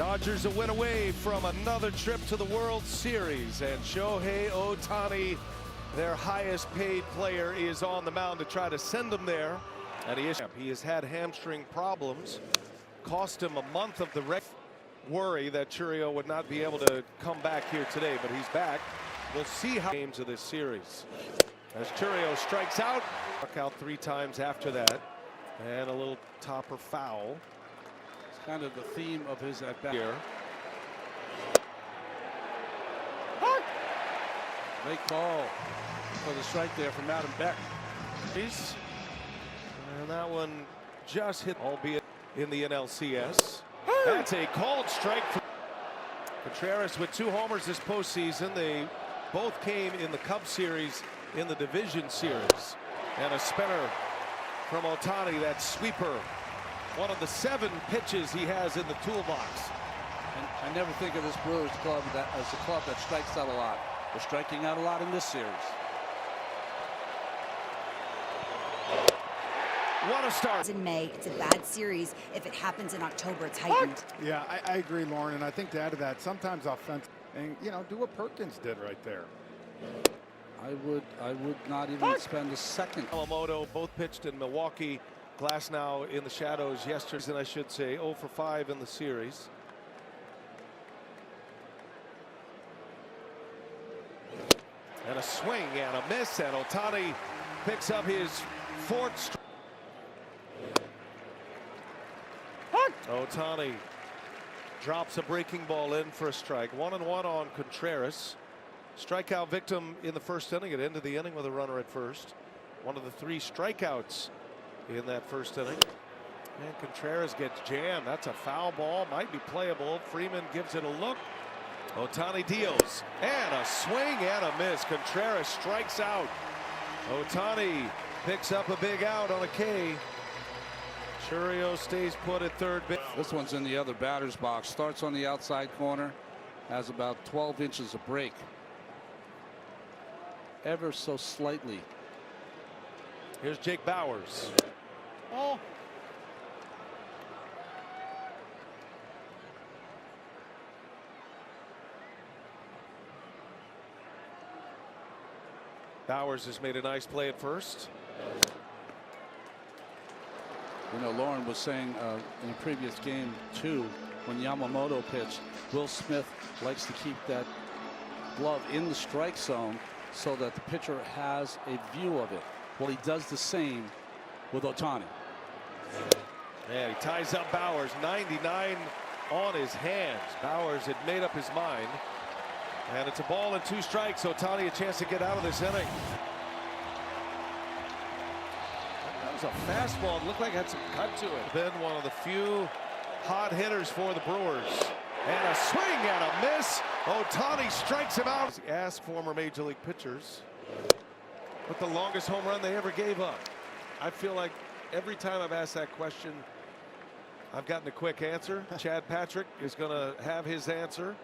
Dodgers a win away from another trip to the World Series, and Shohei Ohtani, their highest paid player, is on the mound to try to send them there. And he has had hamstring problems, cost him a month of the worry that Churio would not be able to come back here today, but he's back. We'll see how games of this series. As Churio strikes out, struck out 3 times after that, and a little topper foul. It's kind of the theme of his at bat here. Late call for the strike there from Adam Beck. And that one just hit, albeit in the NLCS. That's a called strike for Contreras with 2 homers this postseason. They both came in the Cubs series, in the division series. And a spinner from Ohtani, that sweeper. One of the 7 pitches he has in the toolbox. And I never think of this Brewers club as a club that strikes out a lot. They're striking out a lot in this series. What a start. In May, it's a bad series. If it happens in October, it's heightened. Yeah, I agree, Lauren, and I think to add to that, sometimes offense, and do what Perkins did right there. I would not even spend a second. Yamamoto both pitched in Milwaukee. Glass now in the shadows yesterday, and I should say 0 for 5 in the series. And a swing and a miss, and Ohtani picks up his 4th strike. Ohtani drops a breaking ball in for a strike. 1-1 on Contreras. Strikeout victim in the first inning. It ended the inning with a runner at first. One of the 3 strikeouts in that first inning. And Contreras gets jammed. That's a foul ball. Might be playable. Freeman gives it a look. Ohtani deals. And a swing and a miss. Contreras strikes out. Ohtani picks up a big out on a K. Churio stays put at third base. This one's in the other batter's box. Starts on the outside corner. Has about 12 inches of break. Ever so slightly. Here's Jake Bauers. Oh. Bauers has made a nice play at first. Lauren was saying in a previous game too, when Yamamoto pitched, Will Smith likes to keep that glove in the strike zone so that the pitcher has a view of it. Well, he does the same with Ohtani. Yeah, he ties up Bauers. 99 on his hands. Bauers had made up his mind. And it's a ball and 2 strikes. Ohtani a chance to get out of this inning. That was a fastball. It looked like it had some cut to it. Been one of the few hot hitters for the Brewers. And a swing and a miss. Ohtani strikes him out. He asked former Major League pitchers what the longest home run they ever gave up. I feel like every time I've asked that question, I've gotten a quick answer. Chad Patrick is going to have his answer.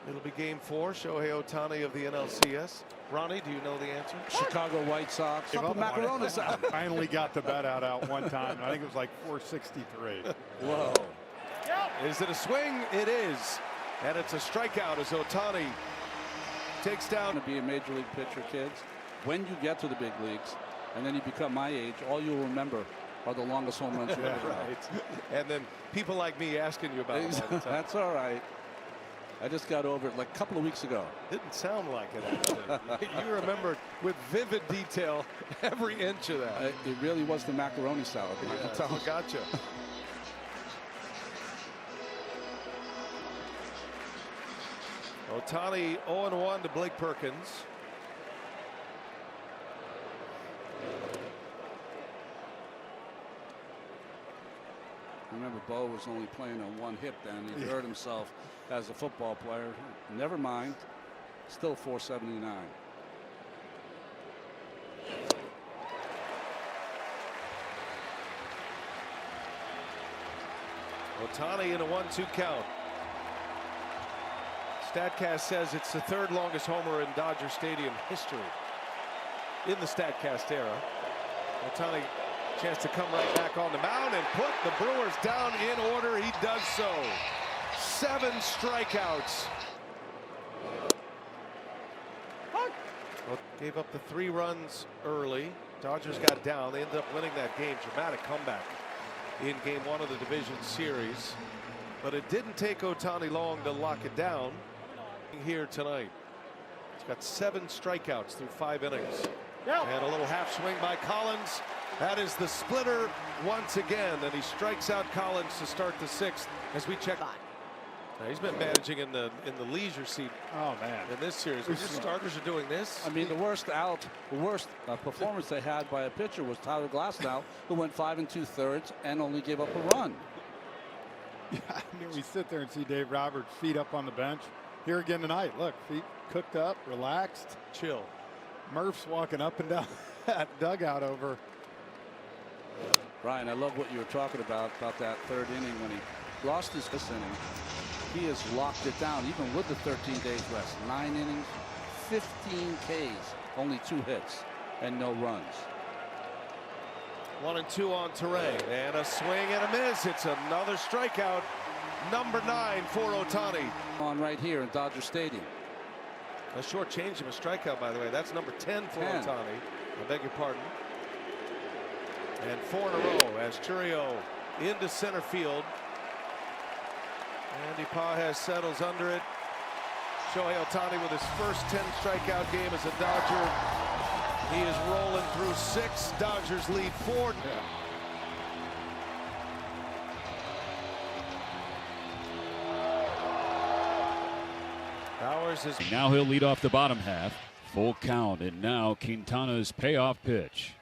It'll be game 4. Shohei Ohtani of the NLCS. Ronnie, do you know the answer? Chicago White Sox. Couple macaronis out. Finally got the bet out one time. I think it was like 463. Whoa. Is it a swing? It is. And it's a strikeout as Ohtani takes down. To be a major league pitcher, kids, when you get to the big leagues and then you become my age, all you'll remember are the longest home runs you ever had. Right. And then people like me asking you about it. That's all right. I just got over it like a couple of weeks ago. Didn't sound like it, actually. You remember with vivid detail every inch of that. It really was the macaroni salad. Yeah, I gotcha. Ohtani 0-1 to Blake Perkins. Remember, Bo was only playing on one hip then. He hurt himself as a football player. Never mind. Still 479. Ohtani in a 1-2 count. StatCast says it's the 3rd longest homer in Dodger Stadium history. In the StatCast era. Ohtani chance to come right back on the mound and put the Brewers down in order. He does so. 7 strikeouts. Gave up the 3 runs early. Dodgers got down. They ended up winning that game. Dramatic comeback in game 1 of the division series. But it didn't take Ohtani long to lock it down here tonight. He's got 7 strikeouts through 5 innings. And a little half swing by Collins. That is the splitter once again. And he strikes out Collins to start the 6th as we check. Now, he's been managing in the leisure seat. Oh man! In this series, when your starters are doing this. I mean, the worst performance they had by a pitcher was Tyler Glasnow, who went 5 2/3 and only gave up a run. Yeah, I mean, we sit there and see Dave Roberts' feet up on the bench. Here again tonight. Look, feet cooked up, relaxed, chill. Murph's walking up and down that dugout over. Ryan, I love what you were talking about that 3rd inning when he lost his fifth inning. He has locked it down, even with the 13 days rest. 9 innings, 15 Ks, only 2 hits, and no runs. 1 and 2 on Terrain, and a swing and a miss. It's another strikeout. Number 9 for Ohtani. On right here in Dodger Stadium. A short change of a strikeout, by the way. That's number 10 for Ohtani. I beg your pardon. And 4 in a row as Churio into center field. Andy Pages settles under it. Shohei Ohtani with his first 10 strikeout game as a Dodger. He is rolling through 6. Dodgers lead 4. Bowers is now he'll lead off the bottom half. Full count, and now Quintana's payoff pitch.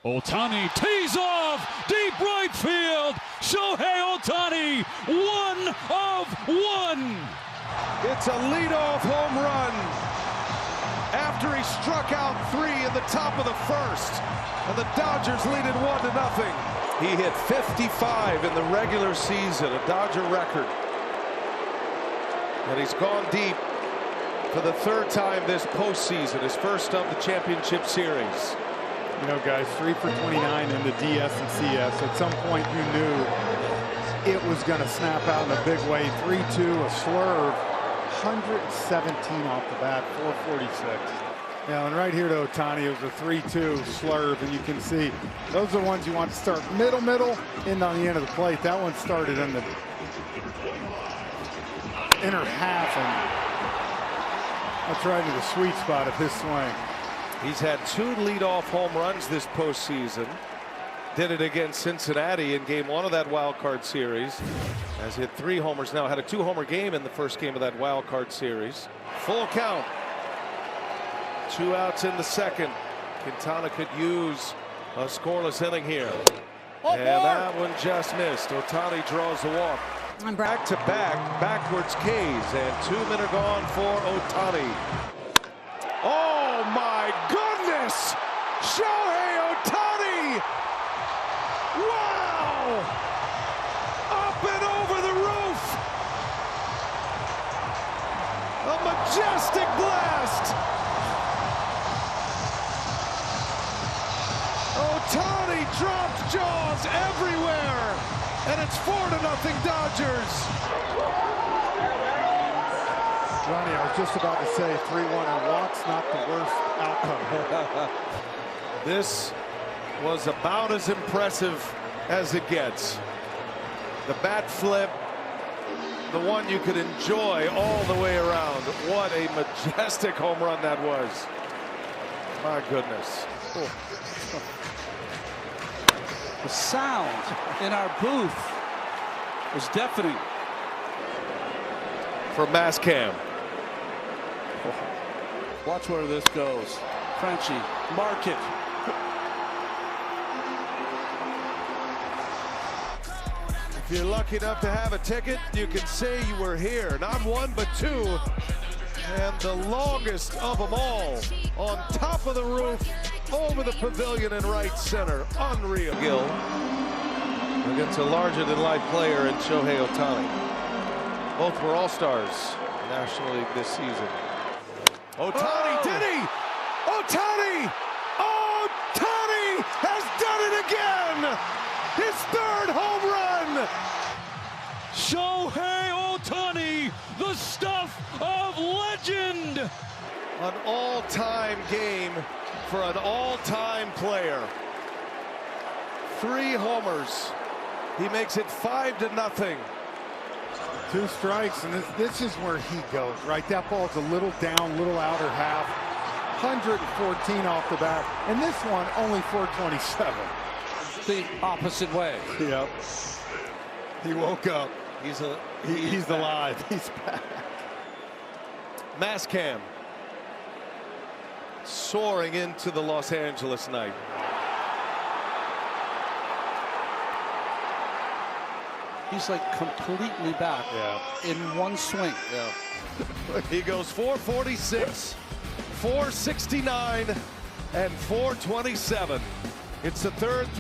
Ohtani tees off deep right field. Shohei Ohtani, 1 of 1. It's a leadoff home run after he struck out 3 in the top of the 1st, and the Dodgers lead it 1-0. He hit 55 in the regular season, a Dodger record, and he's gone deep for the 3rd time this postseason, his first of the championship series. You know, guys, 3 for 29 in the DS and CS. At some point, you knew it was going to snap out in a big way. 3-2, a slurve, 117 off the bat, 446. Yeah, and right here to Ohtani, it was a 3-2 slurve, and you can see those are the ones you want to start middle, in on the end of the plate. That one started in the inner half, and that's right in the sweet spot of his swing. He's had 2 leadoff home runs this postseason. Did it against Cincinnati in game 1 of that wild card series. Has hit 3 homers now. Had a 2-homer game in the first game of that wild card series. Full count. 2 outs in the 2nd. Quintana could use a scoreless inning here. And that one just missed. Ohtani draws the walk. Back-to-back backwards Ks, and 2 men are gone for Ohtani. Oh my goodness! Shohei Ohtani! Wow! Up and over the roof! A majestic blast! Ohtani dropped jaws everywhere! And it's 4-0 Dodgers! Johnny, I was just about to say 3-1, and walk's not the worst outcome. This was about as impressive as it gets. The bat flip, the one you could enjoy all the way around. What a majestic home run that was. My goodness. Oh. The sound in our booth was deafening. For Mascam. Watch where this goes. Frenchie, mark it. If you're lucky enough to have a ticket, you can say you were here. Not 1, but 2. And the longest of them all. On top of the roof, over the pavilion in right center. Unreal. Gill against a larger-than-life player in Shohei Ohtani. Both were all-stars in the National League this season. Ohtani, did he? Ohtani! Ohtani has done it again! His 3rd home run! Shohei Ohtani. An all-time game for an all-time player. 3 homers. He makes it 5-0. 2 strikes, and this is where he goes, right? That ball's a little down, little outer half. 114 off the bat, and this one only 427. The opposite way. Yep. He woke up. He's alive. He's back. Mascam soaring into the Los Angeles night. He's like completely back in one swing. Yeah. He goes 446, 469, and 427. It's the third